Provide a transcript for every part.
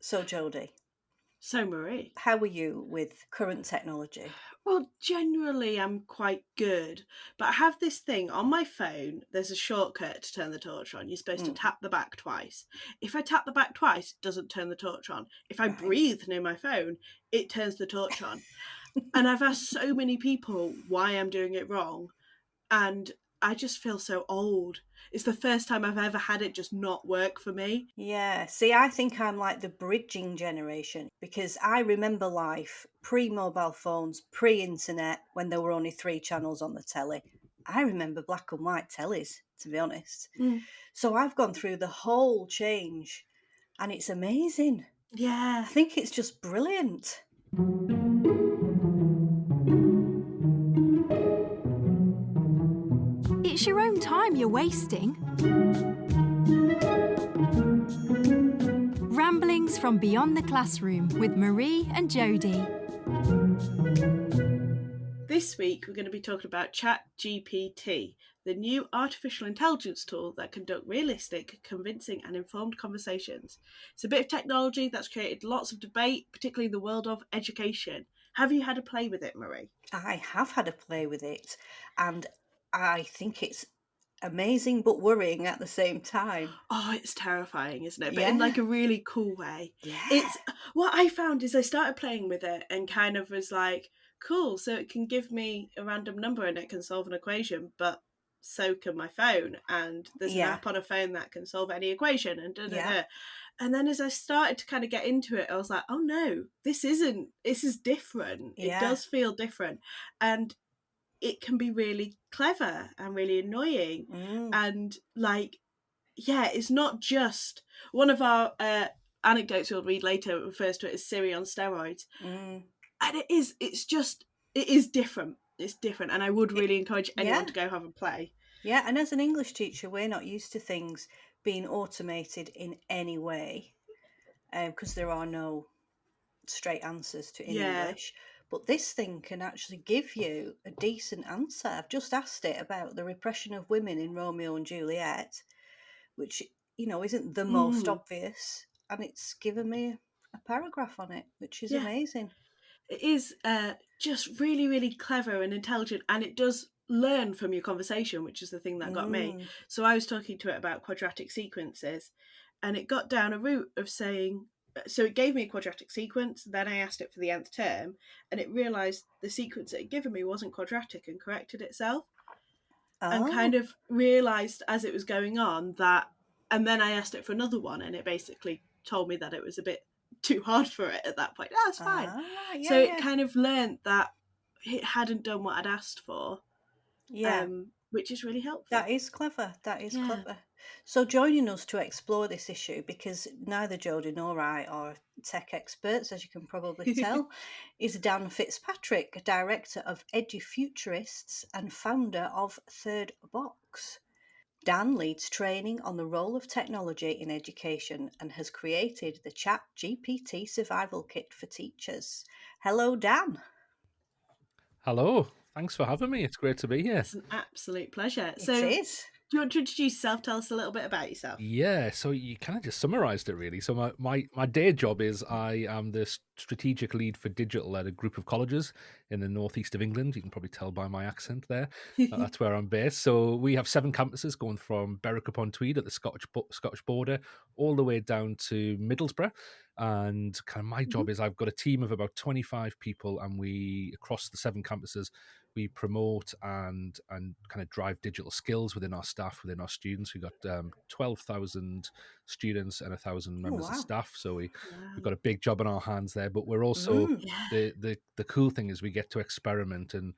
So, Jodi, So, Marie. how are you with current technology? Well, generally, I'm quite good, but I have this thing on my phone. There's a shortcut to turn the torch on. You're supposed to tap the back twice. If I tap the back twice, it doesn't turn the torch on. If I Right. breathe near my phone, it turns the torch on. And I've asked so many people why I'm doing it wrong, and I just feel so old. It's the first time I've ever had it just not work for me. Yeah, see, I think I'm like the bridging generation because I remember life pre-mobile phones, pre-internet, when there were only 3 channels on the telly. I remember black and white tellies, to be honest. Mm, So I've gone through the whole change and it's amazing. I yeah. think it's just brilliant. It's your own time you're wasting. Ramblings from Beyond the Classroom with Marie and Jodi. This week, we're going to be talking about ChatGPT, the new artificial intelligence tool that conducts realistic, convincing, and informed conversations. It's a bit of technology that's created lots of debate, particularly in the world of education. Have you had a play with it, Marie? I have had a play with it and I think it's amazing but worrying at the same time. Oh, it's terrifying, isn't it? But in Yeah. like a really cool way. Yeah. It's what I found is I started playing with it and kind of was like, cool, so it can give me a random number and it can solve an equation, but so can my phone. And there's an Yeah. app on a phone that can solve any equation and da da Yeah. da. And then as I started to kind of get into it, I was like, oh no, this is different. It Yeah. does feel different. And it can be really clever and really annoying. Mm. And like, yeah, it's not just one of our anecdotes we'll read later refers to it as Siri on steroids. Mm. And it is different. It's different. And I would It, really encourage yeah. anyone to go have a play. Yeah. And as an English teacher, we're not used to things being automated in any way because there are no straight answers to in Yeah. English. But this thing can actually give you a decent answer. I've just asked it about the repression of women in Romeo and Juliet, which, isn't the most Mm. obvious. And it's given me a paragraph on it, which is Yeah. amazing. It is just really, really clever and intelligent. And it does learn from your conversation, which is the thing that got me. Mm. So I was talking to it about quadratic sequences, and it got down a route of saying, so it gave me a quadratic sequence, then I asked it for the nth term, and it realised the sequence it had given me wasn't quadratic and corrected itself, and kind Oh. of realised as it was going on that, and then I asked it for another one, and it basically told me that it was a bit too hard for it at that point. That's fine. Yeah, So it yeah. kind of learned that it hadn't done what I'd asked for, Yeah. which is really That helpful. is clever. That is Yeah. clever. So joining us to explore this issue, because neither Jodi nor I are tech experts, as you can probably tell, is Dan Fitzpatrick, director of Edufuturists and founder of ThirdBox. Dan leads training on the role of technology in education and has created the ChatGPT survival kit for teachers. Hello, Dan. Hello, thanks for having me. It's great to be here. It's an absolute pleasure. It So, is. do you want to introduce yourself? Tell us a little bit about yourself. Yeah, so you kind of just summarized it really. So my day job is I am the strategic lead for digital at a group of colleges in the northeast of England. You can probably tell by my accent there. That's where I'm based. So we have 7 campuses going from Berwick upon Tweed at the Scottish border all the way down to Middlesbrough. And kind of my job is I've got a team of about 25 people, and we across the 7 campuses we promote and kind of drive digital skills within our staff, within our students. We've got 12,000 students and 1,000 Oh, members of wow. staff, so we've Wow. got a big job on our hands there. But we're also Mm. Yeah. the cool thing is we get to experiment and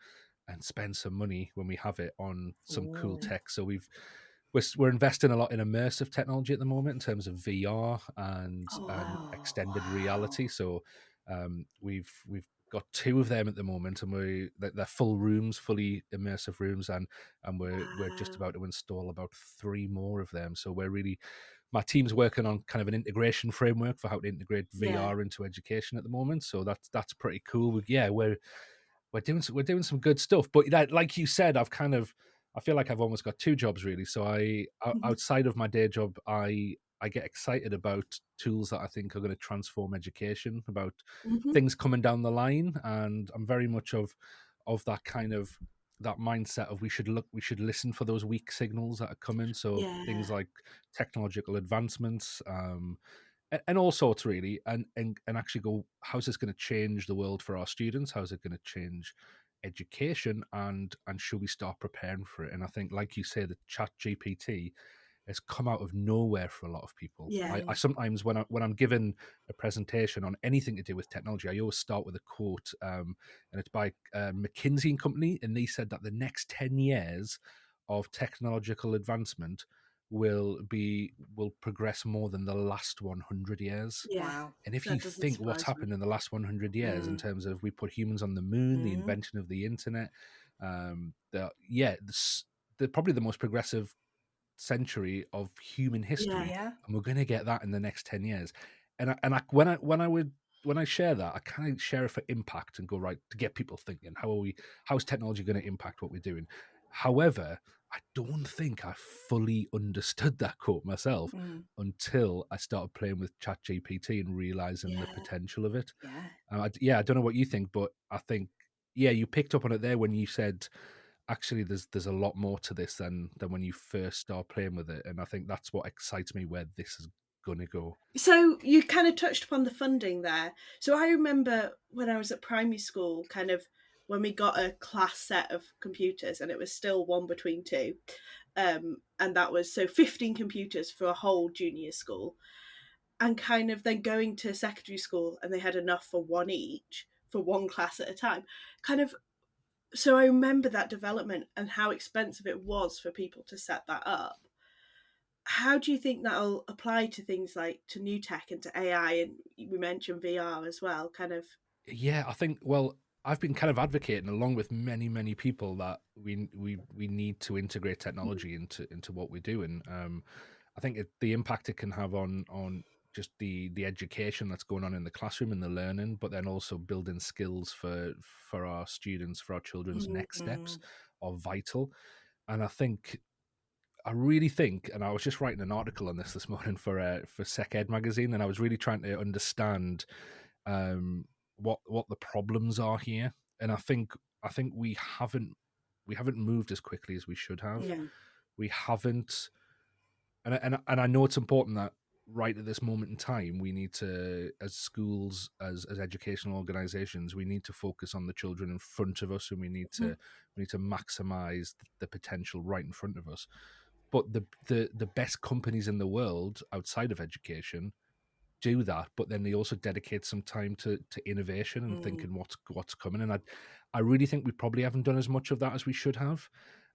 spend some money when we have it on some cool Ooh. tech. So we're investing a lot in immersive technology at the moment in terms of VR and Oh, extended wow. reality. So we've got 2 of them at the moment, and they're full rooms, fully immersive rooms, and we're just Wow. about to install about 3 more of them. So my team's working on kind of an integration framework for how to integrate Yeah. VR into education at the moment. So that's pretty cool. Yeah, we're doing some good stuff. But like you said, I feel like I've almost got 2 jobs really. So outside of my day job, I I get excited about tools that I think are going to transform education, about Mhm. things coming down the line, and I'm very much of that kind of that mindset of we should listen for those weak signals that are coming. So Yeah. things like technological advancements, and all sorts really, and actually go, how's this going to change the world for our students? How's it going to change education, and should we start preparing for it? And I think, like you say, the chat GPT has come out of nowhere for a lot of people. Yeah. I sometimes, when I'm given a presentation on anything to do with technology, I always start with a quote, and it's by McKinsey and Company, and they said that the next 10 years of technological advancement will progress more than the last 100 years. Yeah. Wow. And if you That doesn't think what's surprise me. happened in the last 100 years in Mm. terms of we put humans on the moon, the Mm. invention of the internet, they're probably the most progressive century of human Yeah. history, Yeah. and we're going to get that in the next 10 years. And when I share that, I kind of share it for impact and go, right, to get people thinking, how's technology going to impact what we're doing? However, I don't think I fully understood that quote myself Mm. until I started playing with ChatGPT and realizing the Yeah. potential of it. Yeah. I don't know what you think, but I think, yeah, you picked up on it there when you said, actually, there's a lot more to this than when you first start playing with it, and I think that's what excites me where this is gonna go. So you kind of touched upon the funding there. So I remember when I was at primary school, kind of when we got a class set of computers, and it was still one between two, and that was so 15 computers for a whole junior school, and kind of then going to secondary school, and they had enough for one each for one class at a time. Kind of. So I remember that development and how expensive it was for people to set that up. How do you think that'll apply to things like to new tech and to AI? And we mentioned VR as well, kind of. Yeah, I think, well, I've been kind of advocating along with many people that we need to integrate technology into what we're doing. I think the impact it can have on just the education that's going on in the classroom and the learning, but then also building skills for our students, for our children's next steps Mm. are vital. And I really think, and I was just writing an article on this morning for Sec Ed magazine, and I was really trying to understand what the problems are here. And I think we haven't moved as quickly as we should have. Yeah. We haven't, and I know it's important that right at this moment in time, we need to, as schools, as educational organizations, we need to focus on the children in front of us, and we need to maximize the potential right in front of us. But the best companies in the world outside of education do that, but then they also dedicate some time to innovation and Mm. thinking what's coming. And I really think we probably haven't done as much of that as we should have.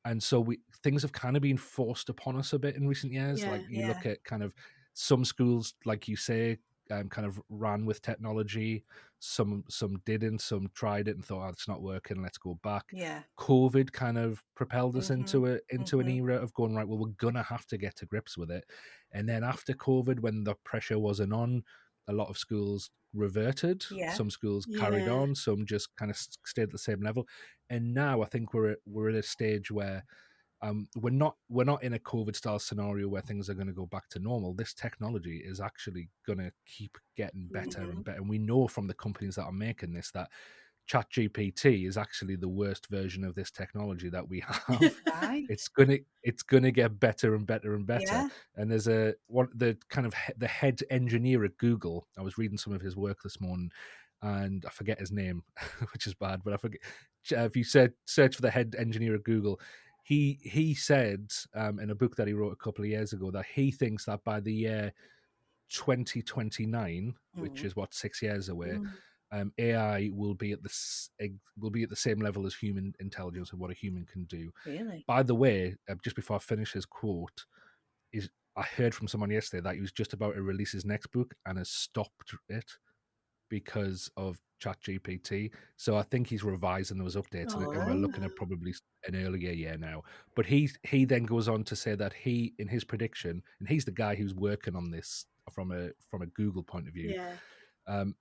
And so things have kind of been forced upon us a bit in recent years. Yeah. Like you Yeah. look at kind of some schools, like you say, kind of ran with technology. Some didn't. Some tried it and thought, "Oh, it's not working. Let's go back." Yeah. COVID kind of propelled us Mhm. into an Mhm. era of going, right, well, we're gonna have to get to grips with it. And then after COVID, when the pressure wasn't on, a lot of schools reverted. Yeah. Some schools carried Yeah. on. Some just kind of stayed at the same level. And now I think we're at a stage where we're not in a COVID style scenario where things are going to go back to normal. This technology is actually going to keep getting better Mhm. and better. And we know from the companies that are making this that ChatGPT is actually the worst version of this technology that we have. Right. It's gonna get better and better and better. Yeah. And there's the kind of the head engineer at Google. I was reading some of his work this morning, and I forget his name, which is bad. But I forget if you search for the head engineer at Google. He said in a book that he wrote a couple of years ago that he thinks that by the year 2029, which Mm. is what 6 years away, Mm. AI will be at the same level as human intelligence and what a human can do. Really? By the way, just before I finish his quote, is I heard from someone yesterday that he was just about to release his next book and has stopped it because of ChatGPT. So I think he's revising those updates, and we're Oh. looking at probably an earlier year now. But he then goes on to say that he, in his prediction, and he's the guy who's working on this from a Google point of view. Yeah. Um,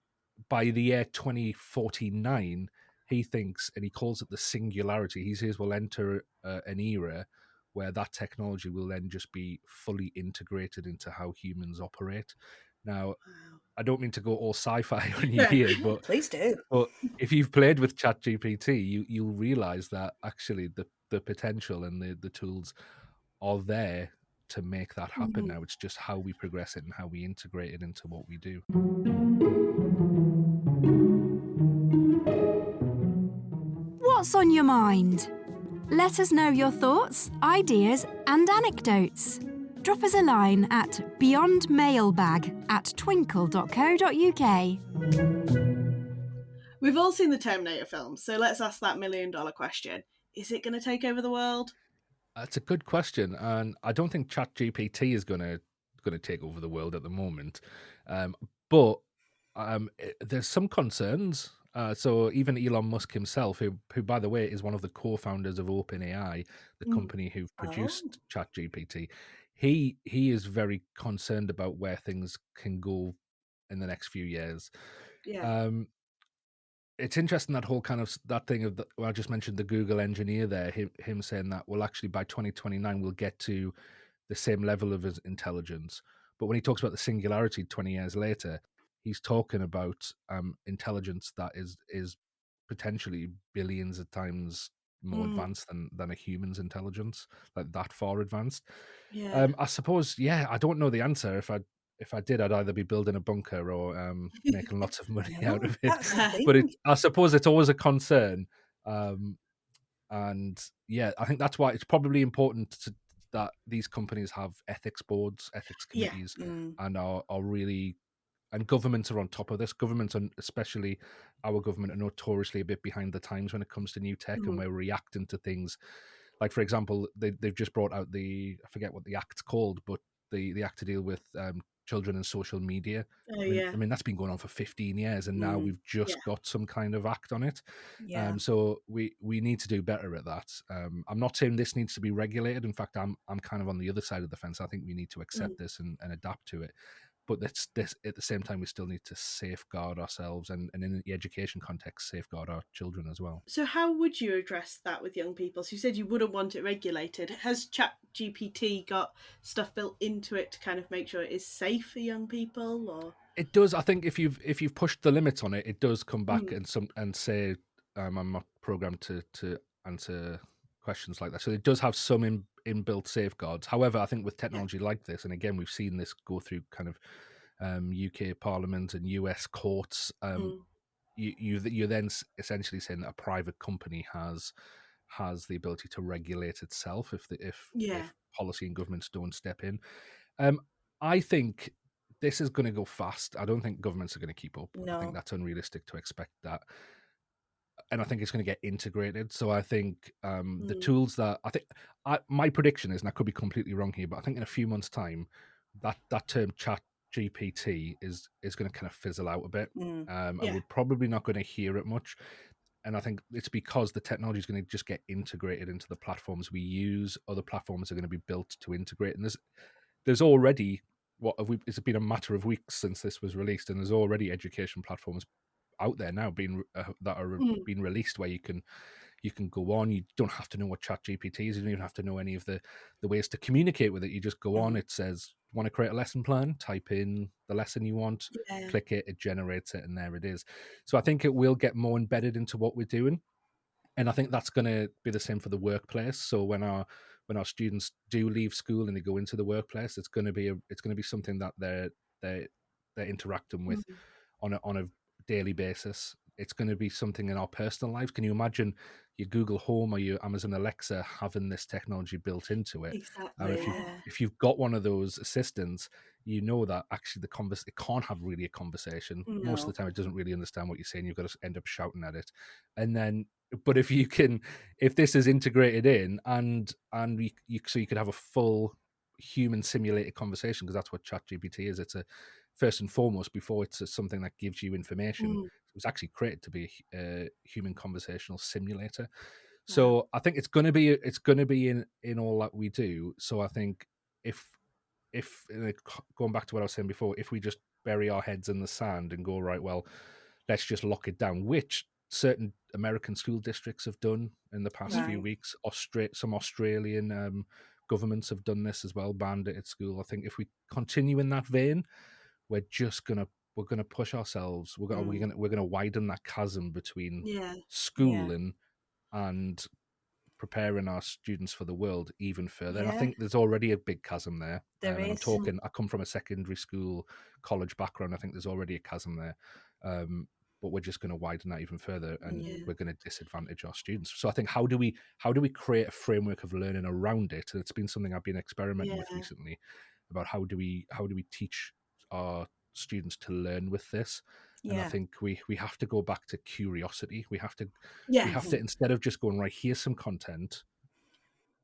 by the year 2049, he thinks, and he calls it the singularity. He says we'll enter an era where that technology will then just be fully integrated into how humans operate. Now, Wow. I don't mean to go all sci-fi on you Yeah. here, but Please do. if you've played with ChatGPT, you'll realize that actually the potential and the tools are there to make that happen. Mhm. Now it's just how we progress it and how we integrate it into what we do. What's on your mind? Let us know your thoughts, ideas, and anecdotes. Drop us a line at beyondmailbag@twinkle.co.uk. We've all seen the Terminator films, so let's ask that $1,000,000 question. Is it going to take over the world? That's a good question, and I don't think ChatGPT is gonna take over the world at the moment. But there's some concerns. So even Elon Musk himself, who by the way is one of the co-founders of OpenAI, the Mm. company who've Oh. produced ChatGPT, he is very concerned about where things can go in the next few years. Yeah. It's interesting that whole kind of that thing of I just mentioned the Google engineer there, him saying that, well, actually by 2029 we'll get to the same level of his intelligence. But when he talks about the singularity 20 years later, he's talking about intelligence that is potentially billions of times more advanced than a human's intelligence, like that far advanced. Yeah. I suppose, yeah, I don't know the answer. If I did, I'd either be building a bunker or making lots of money out No, of it. that's the thing. But I suppose it's always a concern. And yeah, I think that's why it's probably important that these companies have ethics boards, ethics Yeah. committees, Mm. and are really, and governments are on top of this. Governments, and especially our government, are notoriously a bit behind the times when it comes to new tech, and we're reacting to things. Like, for example, they've just brought out I forget what the act's called, but the act to deal with children and social media. Oh, I mean, yeah. that's been going on for 15 years, and now we've Yeah. just got some kind of act on it. Yeah. So we need to do better at that. I'm not saying this needs to be regulated. In fact, I'm kind of on the other side of the fence. I think we need to accept this and adapt to it. But this at the same time, we still need to safeguard ourselves, and in the education context, safeguard our children as well. So how would you address that with young people? So you said you wouldn't want it regulated. Has ChatGPT got stuff built into it to kind of make sure it is safe for young people, or? It does. I think if you've pushed the limits on it, it does come back and say, I'm not programmed to answer questions like that. So it does have some inbuilt safeguards. However, I think with technology like this, and again, we've seen this go through kind of UK Parliament and US courts. You're then essentially saying that a private company has the ability to regulate itself Yeah. if policy and governments don't step in. I think this is going to go fast. I don't think governments are going to keep up. I think No. that's unrealistic to expect that. And I think it's going to get integrated. So I think the tools that my prediction is, and I could be completely wrong here, but I think in a few months' time, that term chat GPT is going to kind of fizzle out a bit. Mm. And Yeah. we're probably not going to hear it much. And I think it's because the technology is going to just get integrated into the platforms we use. Other platforms are going to be built to integrate. And there's already it's been a matter of weeks since this was released, and there's already education platforms out there now that are being released where you can go on. You don't have to know what chat gpt is. You don't even have to know any of the ways to communicate with it. You just go on. It says, want to create a lesson plan, type in the lesson you want, Yeah. click it generates it, and there it is. So I think it will get more embedded into what we're doing, and I think that's going to be the same for the workplace. So when our students do leave school and they go into the workplace, it's going to be something that they're interacting with on a daily basis. It's going to be something in our personal lives. Can you imagine your Google Home or your Amazon Alexa having this technology built into it? Exactly. Yeah. If you've got one of those assistants, you know that actually it can't have really a conversation. Most of No. the time, it doesn't really understand what you're saying. You've got to end up shouting at it, and then. But if this is integrated in, and so you could have a full human simulated conversation, because that's what ChatGPT is. It's a first and foremost, before it's something that gives you information. It was actually created to be a human conversational simulator. So I think it's going to be in all that we do. So I think if going back to what I was saying before, if we just bury our heads in the sand and go, right, well, let's just lock it down, which certain American school districts have done in the past few Right. weeks. Some Australian governments have done this as well, banned it at school. I think if we continue in that vein, we're gonna push ourselves. We're gonna widen that chasm between Yeah. schooling and preparing our students for the world even further. And I Yeah, think there's already a big chasm there. there And is. I come from a secondary school, college background. I think there's already a chasm there. But we're just going to widen that even further, and Yeah. we're going to disadvantage our students. So I think how do we create a framework of learning around it? And it's been something I've been experimenting with Yeah. recently about how do we teach our students to learn with this. And I Yeah. think we have to go back to curiosity. We have to Yeah. instead of just going, right, here's some content,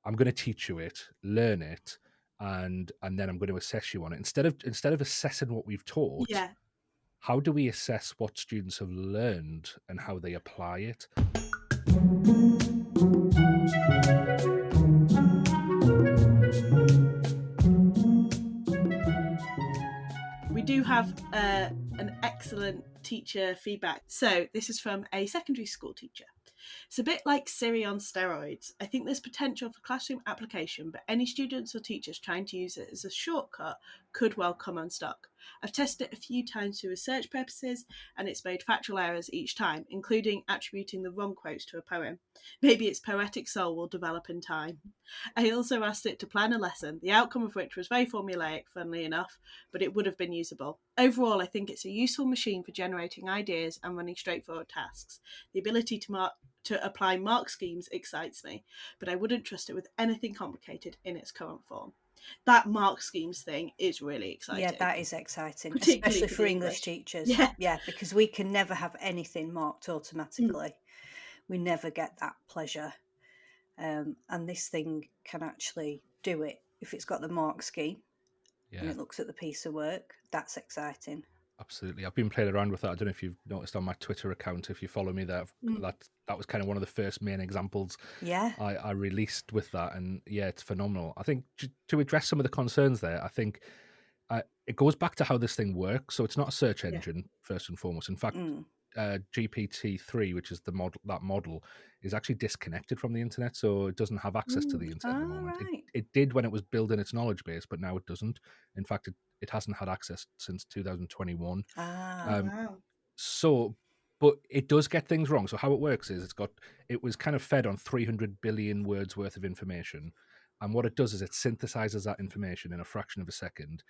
I'm going to teach you it, learn it, and then I'm going to assess you on it. Instead of assessing what we've taught, Yeah. how do we assess what students have learned and how they apply it? We do have an excellent teacher feedback. So this is from a secondary school teacher. It's a bit like Siri on steroids. I think there's potential for classroom application, but any students or teachers trying to use it as a shortcut could well come unstuck. I've tested it a few times for research purposes, and it's made factual errors each time, including attributing the wrong quotes to a poem. Maybe its poetic soul will develop in time. I also asked it to plan a lesson, the outcome of which was very formulaic, funnily enough, but it would have been usable. Overall, I think it's a useful machine for generating ideas and running straightforward tasks. The ability to apply mark schemes excites me, but I wouldn't trust it with anything complicated in its current form. That mark schemes thing is really exciting. Yeah, that is exciting, Particularly especially for for the English English. teachers. Yeah. Because we can never have anything marked automatically. We never get that pleasure. And this thing can actually do it if it's got the mark scheme and Yeah, it looks at the piece of work. That's exciting. absolutely. I've been playing around with that. I don't know if you've noticed on my Twitter account, if you follow me there, that was kind of one of the first main examples Yeah. I released with that. And yeah, it's phenomenal. I think to address some of the concerns there, I think it goes back to how this thing works. So it's not a search engine, first and foremost. In fact, GPT-3, which is the model, is actually disconnected from the internet, so it doesn't have access to the internet at the moment. Right. It did when it was building its knowledge base, but now it doesn't. In fact, it hasn't had access since 2021. Wow. So, but it does get things wrong. So how it works is it was kind of fed on 300 billion words worth of information, and what it does is it synthesizes that information in a fraction of a second.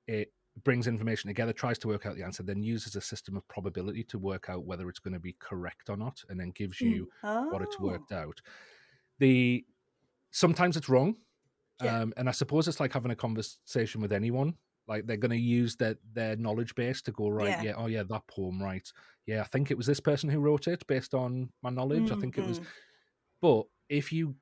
It brings information together, tries to work out the answer, then uses a system of probability to work out whether it's going to be correct or not, and then gives you what it's worked out. Sometimes it's wrong, and I suppose it's like having a conversation with anyone. Like they're going to use their knowledge base to go, right, Yeah. oh yeah, that poem, right, yeah, I think it was this person who wrote it based on my knowledge. I think it was. But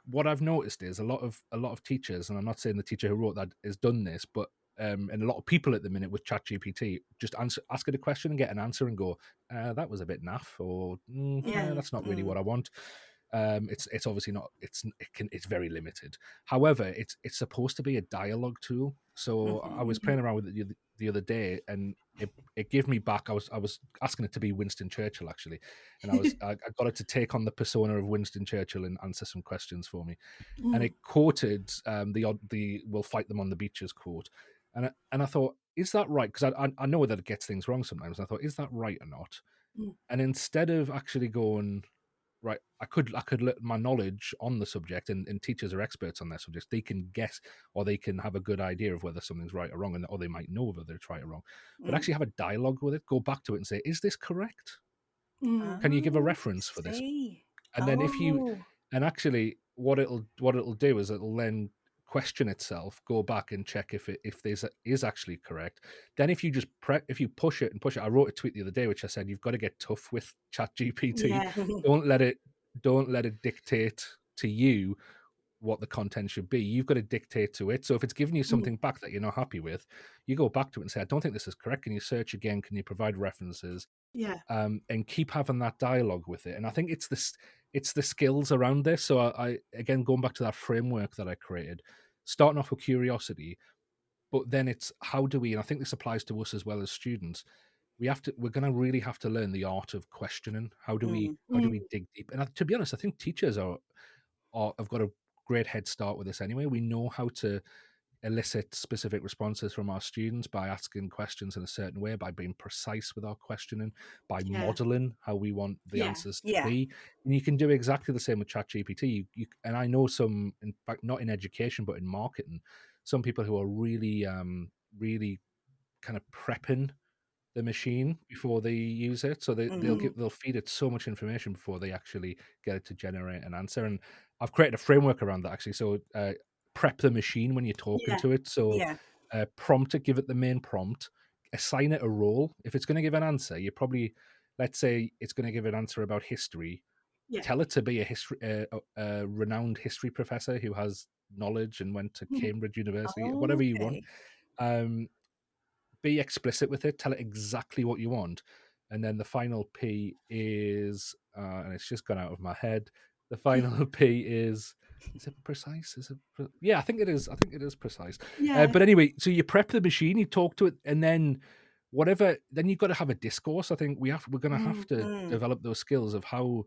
what I've noticed is a lot of teachers, and I'm not saying the teacher who wrote that has done this, but and a lot of people at the minute with ChatGPT just ask it a question and get an answer and go, that was a bit naff, or that's not really what I want. It's obviously not. It's very limited. However, it's supposed to be a dialogue tool. So I was playing around with it the other day, and it gave me back. I was asking it to be Winston Churchill actually, and I got it to take on the persona of Winston Churchill and answer some questions for me, and it quoted the "We'll fight them on the beaches" quote, and I thought, is that right? Because I know that it gets things wrong sometimes. And I thought, is that right or not? And instead of actually going, right, I could let my knowledge on the subject, and teachers are experts on their subjects. They can guess, or they can have a good idea of whether something's right or wrong, or they might know whether it's right or wrong. But actually have a dialogue with it, go back to it and say, is this correct? Can you give a reference for this? And then actually what it'll do is it'll then question itself, go back and check if this is actually correct. Then if you just if you push it, I wrote a tweet the other day which I said, you've got to get tough with ChatGPT. Don't let it dictate to you what the content should be. You've got to dictate to it. So if it's giving you something back that you're not happy with, you go back to it and say, I don't think this is correct. Can you search again? Can you provide references? And keep having that dialogue with it. And I think it's the skills around this. So I again, going back to that framework that I created, starting off with curiosity, but then it's how do we, and I think this applies to us as well as students, we're going to really have to learn the art of questioning. How do we Mm. dig deep? And to be honest, I think teachers have got a great head start with this anyway. We know how to elicit specific responses from our students by asking questions in a certain way, by being precise with our questioning, by Yeah. modeling how we want the Yeah. answers to Yeah. be. And you can do exactly the same with ChatGPT. And I know some, in fact, not in education but in marketing, some people who are really, really kind of prepping the machine before they use it. So Mhm. they'll feed it so much information before they actually get it to generate an answer. And I've created a framework around that actually. So prep the machine when you're talking Yeah. to it. So Yeah. prompt it, give it the main prompt, assign it a role. If it's going to give an answer, you probably, let's say it's going to give an answer about history. Yeah. Tell it to be a renowned history professor who has knowledge and went to Cambridge University, Oh, whatever you want. okay. Be explicit with it, tell it exactly what you want. And then the final P is, and it's just gone out of my head. The final P is it precise? Yeah, I think it is. I think it is precise. Yeah. But anyway, so you prep the machine, you talk to it, and then whatever, then you've got to have a discourse. I think we're going to have to Mm. develop those skills of how,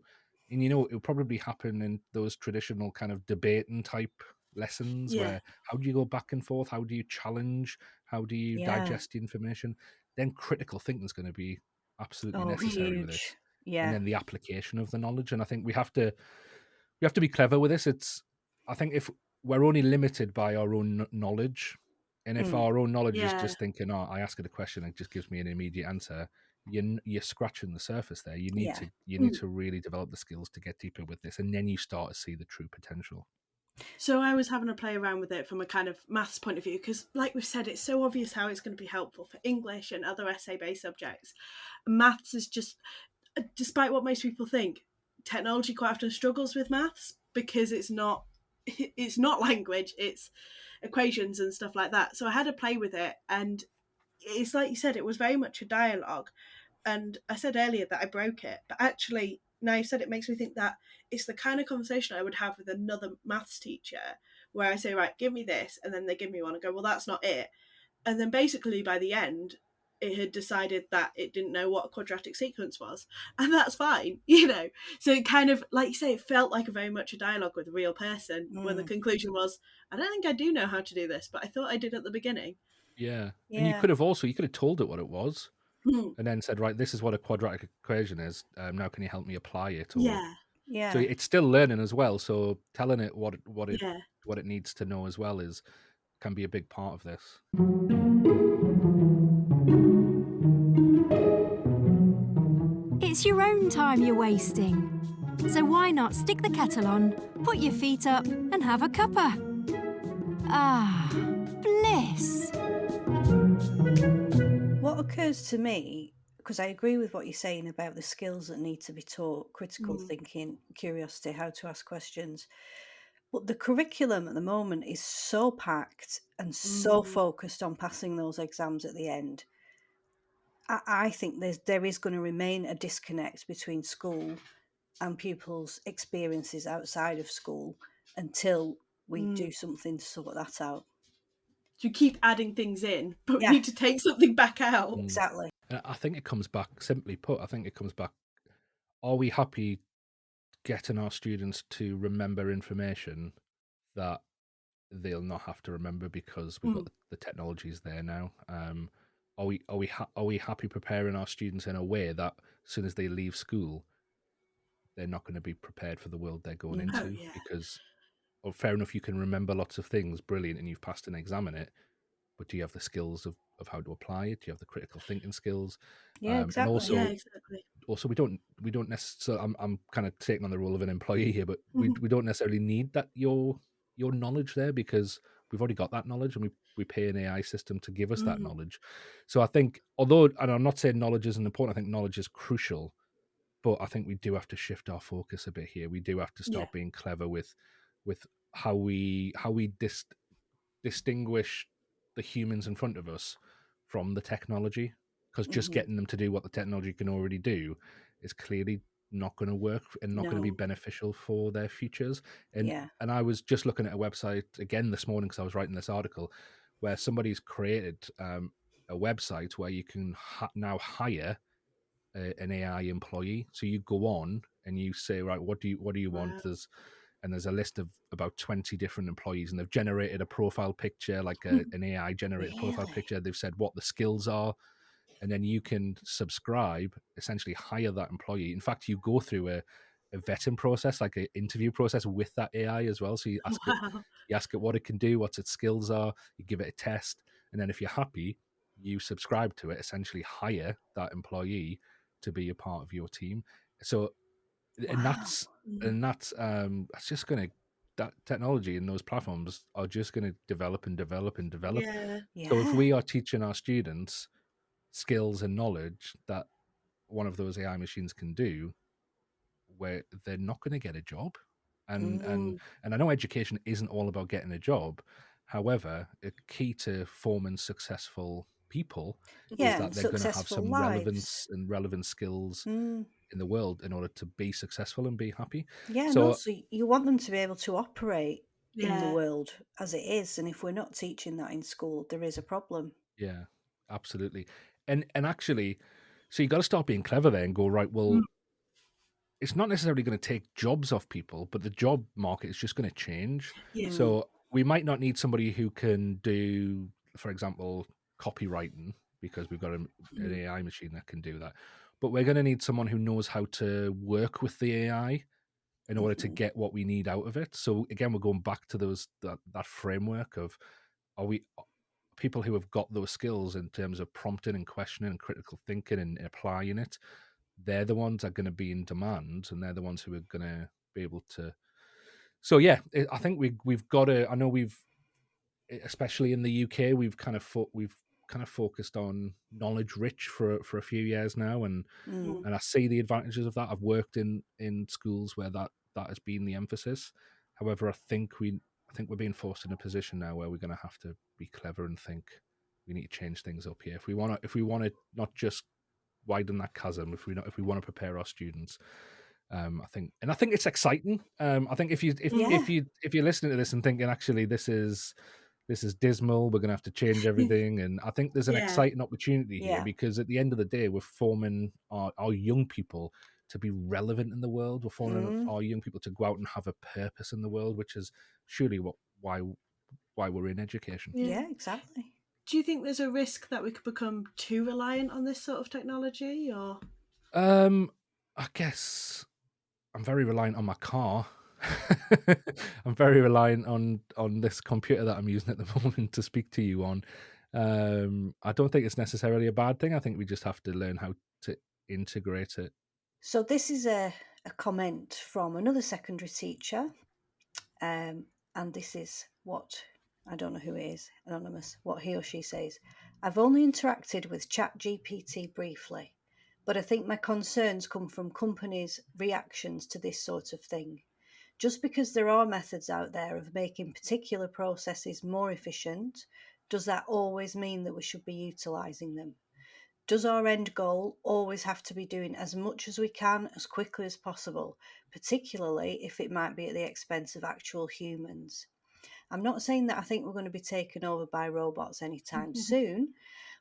and it'll probably happen in those traditional kind of debating type lessons Yeah. where how do you go back and forth? How do you challenge? How do you Yeah. digest the information? Then critical thinking is going to be absolutely Oh, necessary with huge. this. And Yeah. then the application of the knowledge. And I think we have to be clever with this. I think if we're only limited by our own knowledge, and if Mm. our own knowledge is Yeah. just thinking, oh, I ask it a question and it just gives me an immediate answer, you're scratching the surface there. You need Yeah. to really develop the skills to get deeper with this, and then you start to see the true potential. So I was having a play around with it from a kind of maths point of view because, like we've said, it's so obvious how it's going to be helpful for English and other essay-based subjects. Maths is just, despite what most people think, technology quite often struggles with maths because it's not language, it's equations and stuff like that. So I had a play with it, and it's like you said, it was very much a dialogue. And I said earlier that I broke it, but actually, now you said, it makes me think that it's the kind of conversation I would have with another maths teacher where I say, right, give me this, and then they give me one and go, well, that's not it. And then basically by the end, it had decided that it didn't know what a quadratic sequence was, and that's fine, So it kind of, like you say, it felt like very much a dialogue with a real person when the Mm. conclusion was, I don't think I do know how to do this, but I thought I did at the beginning. Yeah. And you Yeah. could have told it what it was and then said, right, this is what a quadratic equation is. Now can you help me apply it? Or Yeah, so Yeah. it's still learning as well. So telling it yeah. what it needs to know as well can be a big part of this. It's your own time you're wasting. So why not stick the kettle on, put your feet up, and have a cuppa? Ah, bliss. What occurs to me, because I agree with what you're saying about the skills that need to be taught, critical thinking, curiosity, how to ask questions. But the curriculum at the moment is so packed and so focused on passing those exams at the end. I think there is going to remain a disconnect between school and pupils' experiences outside of school until we do something to sort that out. You keep adding things in, but we Yeah, need to take something back out. exactly. And I think it comes back, simply put, are we happy getting our students to remember information that they'll not have to remember because we've got the technologies there now? Are we happy preparing our students in a way that as soon as they leave school, they're not going to be prepared for the world they're going Oh, into? yeah. Because fair enough, you can remember lots of things, brilliant, and you've passed an exam in it, but do you have the skills of how to apply it? Do you have the critical thinking skills? Yeah, And exactly. Yeah, also exactly. we don't necessarily, I'm kind of taking on the role of an employee here, but we don't necessarily need that your knowledge there, because we've already got that knowledge, and we pay an AI system to give us that knowledge. So I think, although, and I'm not saying knowledge isn't important, I think knowledge is crucial, but I think we do have to shift our focus a bit here. We do have to Yeah. start being clever with how we distinguish the humans in front of us from the technology, because just getting them to do what the technology can already do is clearly not going to work and not going to be No. beneficial for their futures. And Yeah. and I was just looking at a website again this morning because I was writing this article where somebody's created a website where you can now hire an AI employee. So you go on and you say, right, what do you want? Wow. There's a list of about 20 different employees, and they've generated a profile picture, like an AI generated profile Really? picture. They've said what the skills are, and then you can subscribe, essentially hire that employee. In fact, you go through a vetting process, like an interview process with that AI as well. So Wow. you ask it what it can do, what its skills are, you give it a test, and then if you're happy, you subscribe to it, essentially hire that employee to be a part of your team. So, and Wow. that's just going to, that technology and those platforms are just going to develop and develop and develop. Yeah. So if Yeah. we are teaching our students skills and knowledge that one of those AI machines can do, where they're not going to get a job. And Mm. and and I know education isn't all about getting a job. However, a key to forming successful people is Yeah, that and they're going to have successful some lives. relevant skills Mm. in the world in order to be successful and be happy. Yeah, and So also you want them to be able to operate in the Yeah. world as it is, and if we're not teaching that in school, there is a problem. yeah, absolutely. And actually, so you got to start being clever there and go, right, Mm. well, it's not necessarily going to take jobs off people, but the job market is just going to change. Yeah. Mm. So we might not need somebody who can do, for example, copywriting, because we've got an Mm. AI machine that can do that. But we're going to need someone who knows how to work with the AI in order to Mhm. get what we need out of it. So again, we're going back to that framework of, are we people who have got those skills in terms of prompting and questioning and critical thinking and applying it, they're the ones that are going to be in demand, and they're the ones who are going to be able to. So yeah, I think we've got to. I know especially in the UK, we've kind of focused on knowledge rich for a few years now, and Mm. I see the advantages of that. I've worked in schools where that has been the emphasis. However, I think we're being forced in a position now where we're going to have to be clever and think we need to change things up here if we want to not just widen that chasm, if we want to prepare our students. I think it's exciting. I think Yeah. if you're listening to this and thinking actually this is dismal, we're going to have to change everything, and I think there's an Yeah. exciting opportunity here, Yeah. because at the end of the day, we're forming our young people to be relevant in the world. We're forming Mm. our young people to go out and have a purpose in the world, which is surely why we're in education. Yeah. Yeah, exactly. Do you think there's a risk that we could become too reliant on this sort of technology, or? I guess I'm very reliant on my car. I'm very reliant on this computer that I'm using at the moment to speak to you on. I don't think it's necessarily a bad thing. I think we just have to learn how to integrate it. So this is a comment from another secondary teacher, and this is what, I don't know who it is, anonymous, what he or she says. I've only interacted with ChatGPT briefly, but I think my concerns come from companies' reactions to this sort of thing. Just because there are methods out there of making particular processes more efficient, does that always mean that we should be utilising them? Does our end goal always have to be doing as much as we can as quickly as possible, particularly if it might be at the expense of actual humans? I'm not saying that I think we're going to be taken over by robots anytime soon,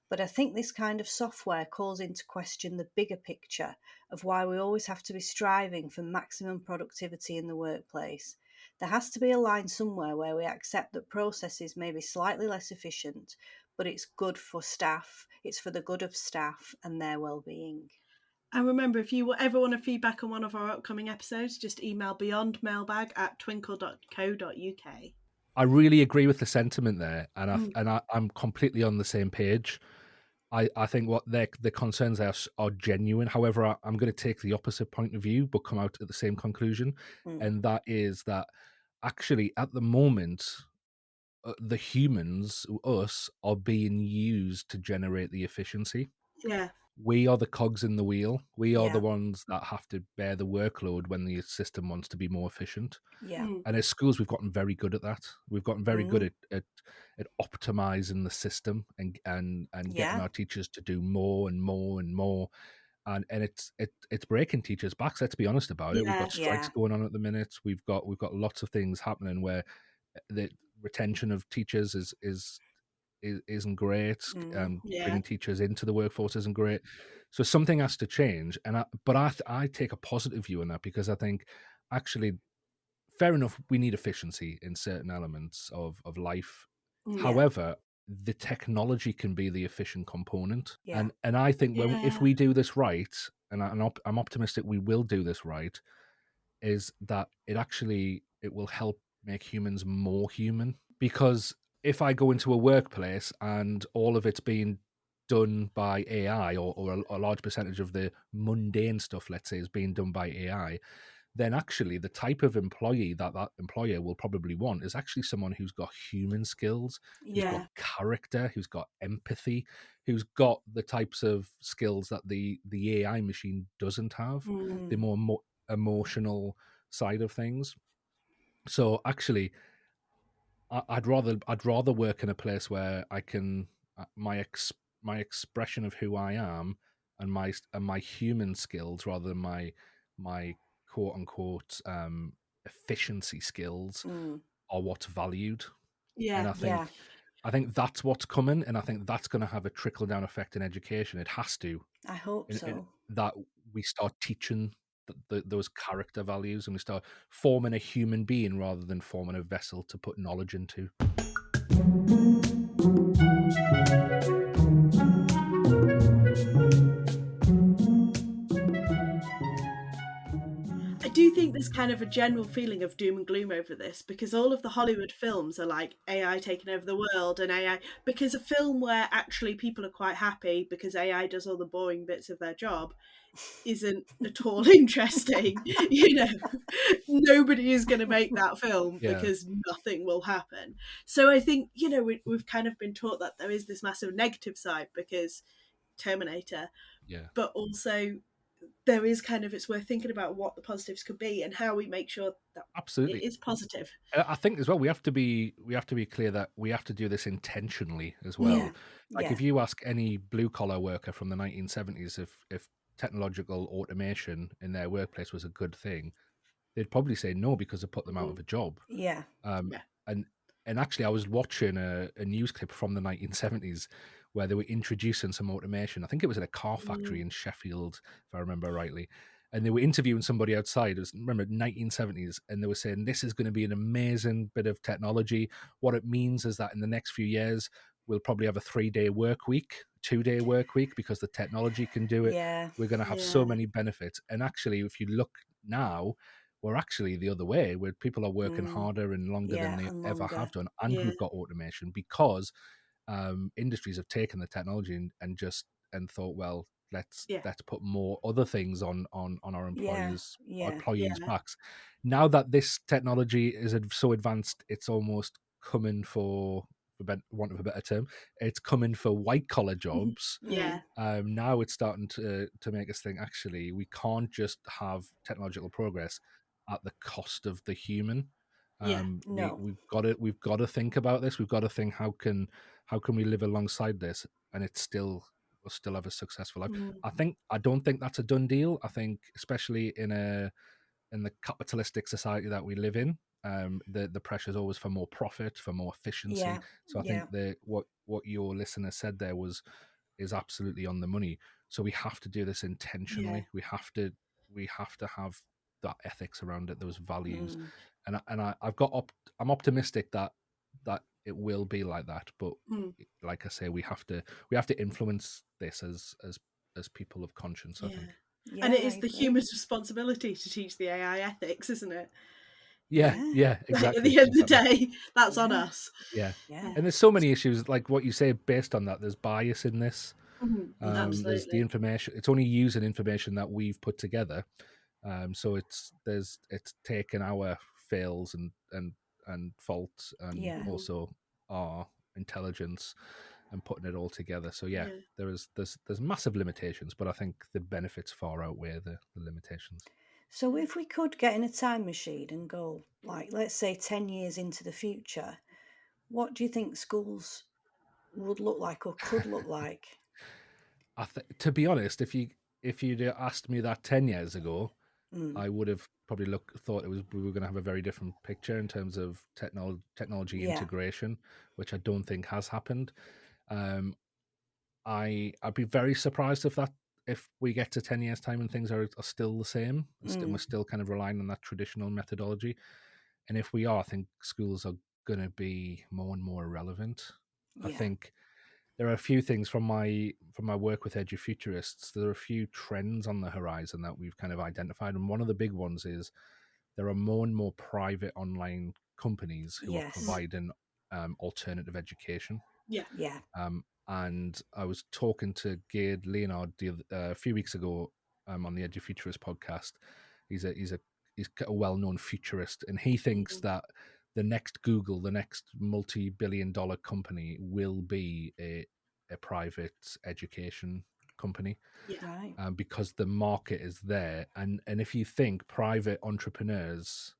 but I think this kind of software calls into question the bigger picture of why we always have to be striving for maximum productivity in the workplace. There has to be a line somewhere where we accept that processes may be slightly less efficient, but it's good for staff, it's for the good of staff and their well-being. And remember, if you ever want to feedback on one of our upcoming episodes, just email beyondmailbag@twinkle.co.uk. I really agree with the sentiment there, and Mm. I'm completely on the same page. I think what the concerns are genuine. However, I'm going to take the opposite point of view, but come out at the same conclusion, Mm. and that is that actually at the moment, the humans, us, are being used to generate the efficiency. Yeah. We are the cogs in the wheel. We are the Yeah, ones that have to bear the workload when the system wants to be more efficient. yeah. Mm. And as schools, we've gotten very good at that. We've gotten very good Mm. at optimizing the system and getting Yeah, our teachers to do more and more and more. And it's breaking teachers' backs. Let's be honest about it. We've Yeah. got strikes yeah. going on at the minute. We've got lots of things happening where the retention of teachers is isn't great. Yeah. Bringing teachers into the workforce isn't great. So something has to change. But I take a positive view on that, because I think actually, fair enough, we need efficiency in certain elements of life. Yeah. However, the technology can be the efficient component, Yeah. and I think if Yeah. we do this right, and I'm optimistic we will do this right, is that it will help make humans more human. Because if I go into a workplace and all of it's being done by AI, or a large percentage of the mundane stuff, let's say, is being done by AI, then actually the type of employee that employer will probably want is actually someone who's got human skills, who's got Yeah. character, who's got empathy, who's got the types of skills that the AI machine doesn't have, the Mm. more emotional side of things. So actually, I'd rather work in a place where I can my expression of who I am, and my human skills, rather than my quote unquote efficiency skills, Mm. are what's valued. And Yeah. Yeah. I think that's what's coming, and I think that's going to have a trickle down effect in education. It has to, I hope in so. that we start teaching those character values, and we start forming a human being rather than forming a vessel to put knowledge into. I do think there's kind of a general feeling of doom and gloom over this, because all of the Hollywood films are like AI taking over the world, and AI, because a film where actually people are quite happy because AI does all the boring bits of their job isn't at all interesting. Nobody is going to make that film Yeah, because nothing will happen. So I think, we've kind of been taught that there is this massive negative side because Terminator, yeah, but also there is kind of, it's worth thinking about what the positives could be and how we make sure that it absolutely. is positive. I think as well we have to be clear that we have to do this intentionally as Yeah. well. Like Yeah. if you ask any blue collar worker from the 1970s if technological automation in their workplace was a good thing, they'd probably say no, because it put them out of Mm. a job. Yeah. Um, Yeah. and actually, I was watching a news clip from the 1970s where they were introducing some automation. I think it was at a car factory Mm. in Sheffield, if I remember rightly. And they were interviewing somebody outside. It was, remember, 1970s, and they were saying this is going to be an amazing bit of technology. What it means is that in the next few years, we'll probably have a 3-day work week, 2-day work week, because the technology can do it. Yeah. We're going to have so Yeah. many benefits. And actually, if you look now, we're actually the other way, where people are working Mm. harder and longer than Yeah. they And ever longer. have done, and Yeah. we've got automation because industries have taken the technology and thought, well, let's Yeah. put more other things on our Yeah. Yeah. employees' Yeah. backs. Now that this technology is so advanced, it's almost coming for want of a better term, it's coming for white collar jobs. Yeah. Now it's starting to make us think, actually, we can't just have technological progress at the cost of the human. Yeah. No. We've got to think about this. We've got to think, how can we live alongside this, and it's still we'll still have a successful life. Mm. I don't think that's a done deal. I think, especially in the capitalistic society that we live in, the pressure is always for more profit, for more efficiency. Yeah. So I Yeah. think what your listener said there is absolutely on the money. So we have to do this Yeah. intentionally. We have to have that ethics around it, those values, Mm. I'm optimistic that it will be like that. But Mm. like I say, we have to influence this as people of conscience, I Yeah. think. And Yeah. it I is the agree. human's responsibility to teach the AI ethics, isn't it? Yeah, Yeah. yeah, Like, at exactly, the end of the exactly. day, that's on Yeah. us. Yeah. Yeah. Yeah. And there's so many issues, like what you say, based on that. There's bias in this. There's the Absolutely. information. It's only using information that we've put together. So it's taken our fails and faults, and Yeah. Mhm. also our intelligence, and putting it all together. So yeah, Yeah. there's massive limitations, but I think the benefits far outweigh the limitations. So if we could get in a time machine and go, like, let's say 10 years into the future, what do you think schools would look like or could look like? To be honest, if you'd asked me that 10 years ago, Mm. I would have probably thought we were going to have a very different picture in terms of technology Yeah. integration, which I don't think has happened. I'd be very surprised if we get to 10 years time and things are still the same, and we're still kind of relying on that traditional methodology. And if we are, I think schools are going to be more and more irrelevant. I Yeah. think there are a few things from my work with Edufuturists. There are a few trends on the horizon that we've kind of identified, and one of the big ones is there are more and more private online companies who are Yes. providing alternative education. Yeah. Yeah. And I was talking to Gade Leonard a few weeks ago on the Edufuturist podcast. He's a well-known futurist, and he thinks that the next Google, the next multi-billion-dollar company, will be a private education company. Yeah. Right. Because the market is there, and if you think private entrepreneurs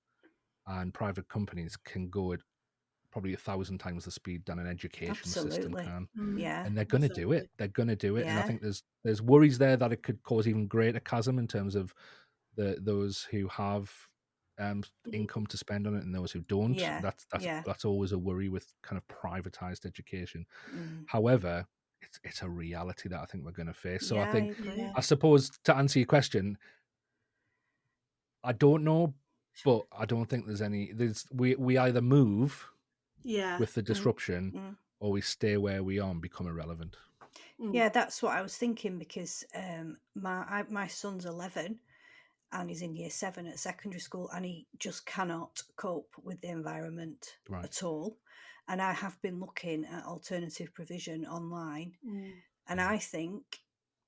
and private companies can go at probably 1,000 times the speed than an education system Absolutely. can, Yeah. and they're going to do it. Absolutely. They're going to do it, and I Yeah. think there's worries there that it could cause even greater chasm in terms of those who have income to spend on it and those who don't. Yeah. That's always a worry with kind of privatized education. Mm. However, it's a reality that I think we're going to face. So I Yeah, I think, agree. Yeah. I suppose, to answer your question, I don't know, but I don't think there's any. We either move Yeah. with the disruption, Mm. or we stay where we are and become irrelevant. Yeah, that's what I was thinking because my son's 11 and he's in year 7 at secondary school, and he just cannot cope with the environment Right. at all. And I have been looking at alternative provision online, and I think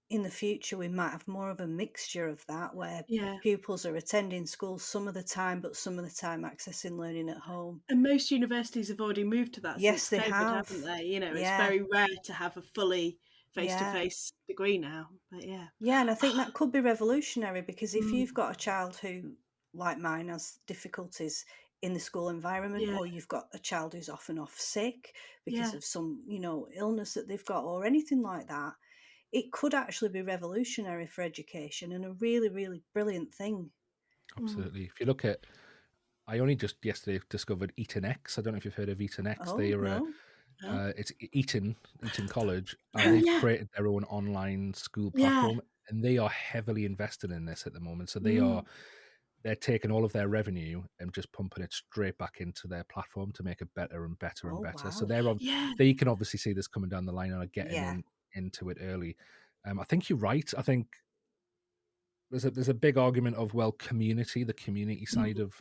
in the future we might have more of a mixture of that, where Yeah. pupils are attending school some of the time, but some of the time accessing learning at home. And most universities have already moved to that Yes, since they COVID, have. haven't they? You know, it's Yeah. very rare to have a fully Yeah. face-to-face degree now. But yeah. Yeah, and I think that could be revolutionary, because if Mm. you've got a child who, like mine, has difficulties in the school environment, Yeah. or you've got a child who's off and off sick because Yeah. of some, illness that they've got or anything like that, it could actually be revolutionary for education and a really, really brilliant thing. Absolutely. If you look at, I only just yesterday discovered Eton X. I don't know if you've heard of Eton X. Oh, They are no. it's Eton College, and Oh they've yeah. created their own online school Yeah. platform, and they are heavily invested in this at the moment. So Mm. they're taking all of their revenue and just pumping it straight back into their platform to make it better and better and Oh, better. So wow. Yeah. they can obviously see this coming down the line and are getting Yeah. into it early. I think you're right. I think there's a big argument of, well, the community side of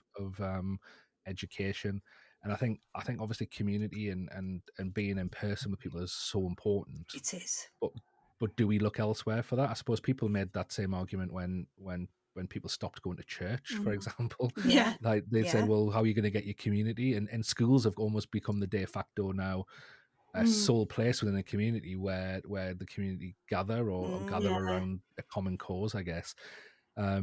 education, and I think obviously community and being in person with people is so important. It is. But do we look elsewhere for that? I suppose people made that same argument when people stopped going to church, for example. Yeah. Like they said, Yeah. well, how are you going to get your community? And schools have almost become the de facto now a sole place within a community where the community gather or gather Yeah. around a common cause, I guess. I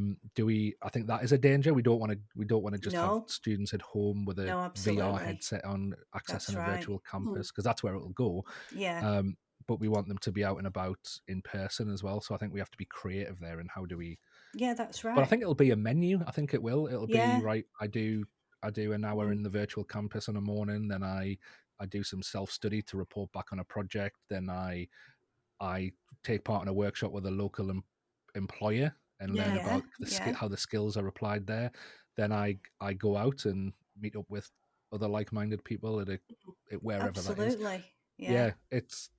think that is a danger. We don't want to just have No. students at home with a No, VR absolutely. headset on, That's accessing a right. virtual campus, because that's where it'll go. Yeah. But we want them to be out and about in person as well. So I think we have to be creative there in how do we. Yeah, that's right. But I think it'll be a menu. I think it will. It'll Yeah. be right. I do an hour in the virtual campus in a morning. Then I do some self study to report back on a project. Then I take part in a workshop with a local employer and learn Yeah. about Yeah. how the skills are applied there. Then I go out and meet up with other like-minded people at wherever that is. Absolutely. Yeah, it's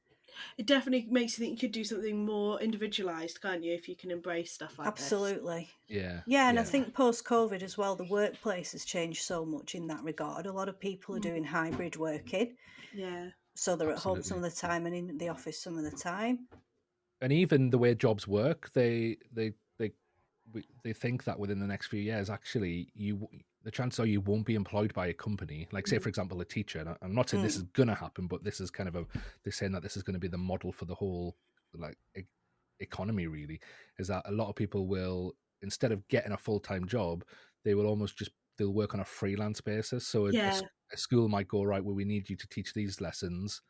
It definitely makes you think you could do something more individualized, can't you, if you can embrace stuff like this? absolutely. yeah. Yeah, and I think post-COVID as well, the workplace has changed so much in that regard. A lot of people are doing hybrid working, Yeah. so they're at home some Absolutely. of the time and in the office some of the time. And even the way jobs work, they think that within the next few years, actually, the chances are you won't be employed by a company. Like, say, for example, a teacher. And I'm not saying this is going to happen, but this is kind of they're saying that this is going to be the model for the whole economy. Really, is that a lot of people will, instead of getting a full-time job, they will they'll work on a freelance basis. So Yeah. a school might go, right, well, we need you to teach these lessons,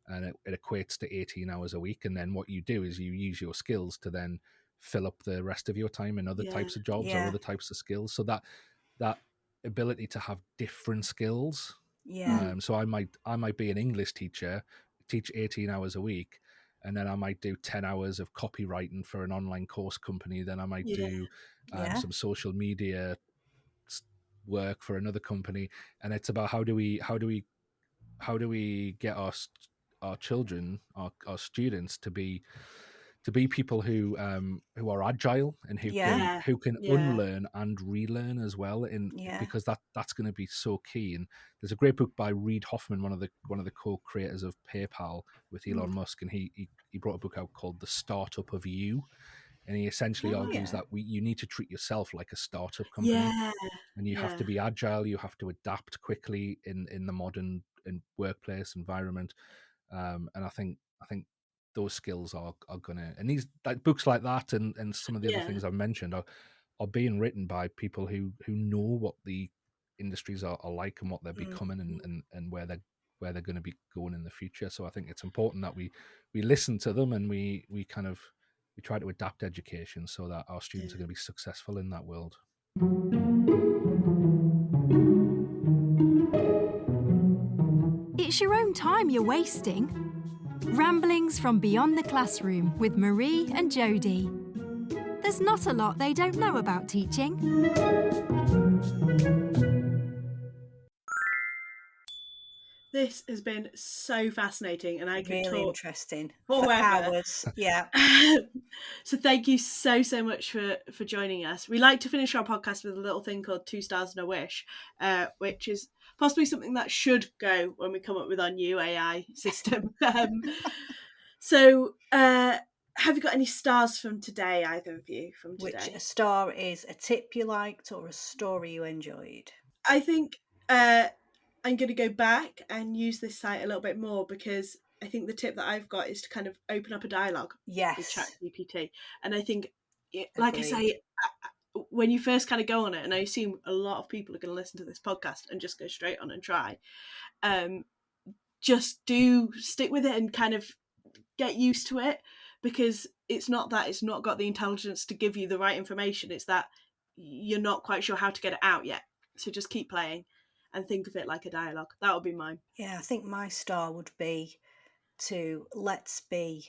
and it equates to 18 hours a week. And then what you do is you use your skills to then fill up the rest of your time in other Yeah. types of jobs or Yeah. other types of skills. So that ability to have different skills. Yeah. So I might be an English teacher, teach 18 hours a week, and then I might do 10 hours of copywriting for an online course company. Then I might Yeah. do Yeah. some social media work for another company. And it's about how do we get our children, our students to be people who are agile and who can Yeah. Yeah. unlearn and relearn as well, Yeah. because that's going to be so key. And there's a great book by Reid Hoffman, one of the co-creators of PayPal with Elon Musk, and he brought a book out called The Startup of You, and he essentially Oh, argues Yeah. that you need to treat yourself like a startup company, yeah. and you have Yeah. to be agile, you have to adapt quickly in the modern workplace environment. And I think those skills are gonna, and these like books like that and some of the other Yeah. things I've mentioned are being written by people who know what the industries are like and what they're becoming, and where they're going to be going in the future. So I think it's important that we listen to them, and we try to adapt education so that our students are going to be successful in that world. It's your own time you're wasting. Ramblings from Beyond the Classroom with Marie and Jodi. There's not a lot they don't know about teaching. This has been so fascinating, and I could Really talk interesting. For forever. hours. Yeah. So thank you so much for joining us. We like to finish our podcast with a little thing called 2 stars and a wish, which is possibly something that should go when we come up with our new AI system. So have you got any stars from today, either of you, from Which today? a star is a tip you liked or a story you enjoyed? I think I'm going to go back and use this site a little bit more, because I think the tip that I've got is to kind of open up a dialogue with Yes. ChatGPT. And I think, like I Agreed. say, when you first kind of go on it, and I assume a lot of people are going to listen to this podcast and just go straight on and try, just do stick with it and kind of get used to it, because it's not that it's not got the intelligence to give you the right information, it's that you're not quite sure how to get it out yet. So just keep playing and think of it like a dialogue. That would be mine. Yeah, I think my star would be to let's be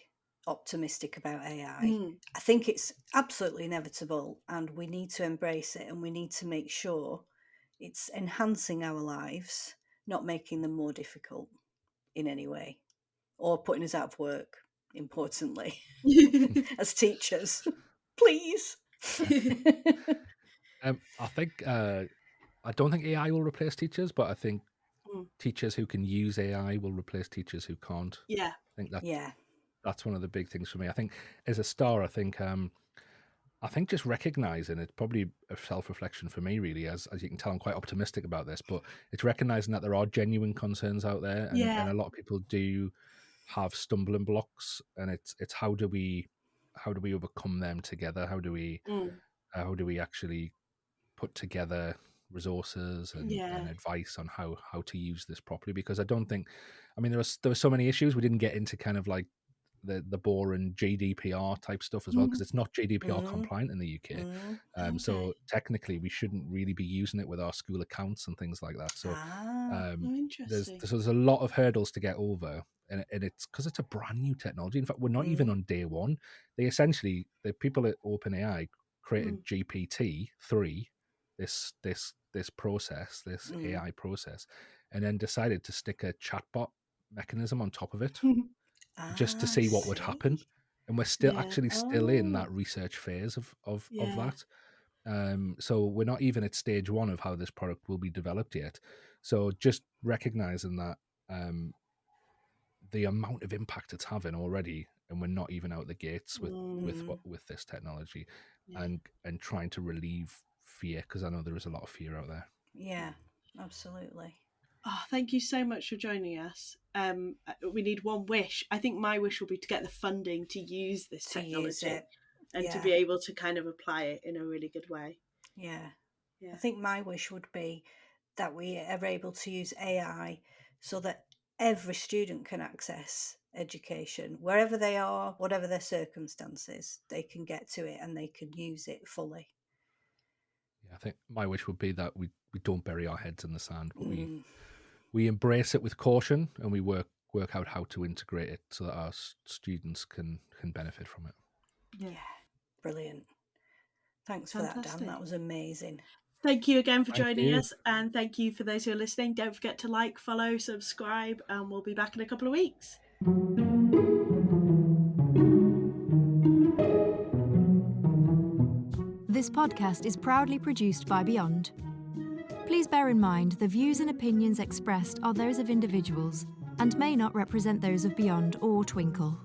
optimistic about AI. I think it's absolutely inevitable and we need to embrace it, and we need to make sure it's enhancing our lives, not making them more difficult in any way or putting us out of work, importantly, as teachers. Please. I think I don't think AI will replace teachers, but I think Mm. teachers who can use AI will replace teachers who can't. Yeah. I think Yeah. that's one of the big things for me. I think as a star, I think just recognizing, it's probably a self-reflection for me, really, as you can tell, I'm quite optimistic about this, but it's recognizing that there are genuine concerns out there, and Yeah. a lot of people do have stumbling blocks, and it's how do we overcome them together? How do we actually put together resources and Yeah. advice on how to use this properly? Because I don't think, I mean, there were so many issues. We didn't get into kind of like the boring GDPR type stuff as well, because it's not GDPR compliant in the UK. So technically we shouldn't really be using it with our school accounts and things like that. So there's Interesting. a lot of hurdles to get over, and it's because it's a brand new technology. In fact, we're not even on day one. They essentially, the people at OpenAI created GPT-3, this process, this AI process, and then decided to stick a chatbot mechanism on top of it just to I see what would happen. see. And we're still Yeah. still in that research phase of Yeah. that. So we're not even at stage one of how this product will be developed yet. So just recognizing that the amount of impact it's having already, and we're not even out the gates with this technology, Yeah. and trying to relieve fear, because I know there is a lot of fear out there. Yeah, absolutely. Oh, thank you so much for joining us. We need one wish. I think my wish will be to get the funding to use this To use technology it. and to Yeah. be able to kind of apply it in a really good way. Yeah. Yeah. I think my wish would be that we are able to use AI so that every student can access education wherever they are, whatever their circumstances, they can get to it and they can use it fully. Yeah, I think my wish would be that we don't bury our heads in the sand, but we embrace it with caution, and we work out how to integrate it so that our students can benefit from it. Yeah. Brilliant. Thanks for that, Fantastic. Dan. That was amazing. Thank you again for Thank joining you. us, and thank you for those who are listening. Don't forget to like, follow, subscribe, and we'll be back in a couple of weeks. This podcast is proudly produced by Beyond. Please bear in mind the views and opinions expressed are those of individuals and may not represent those of Beyond or Twinkle.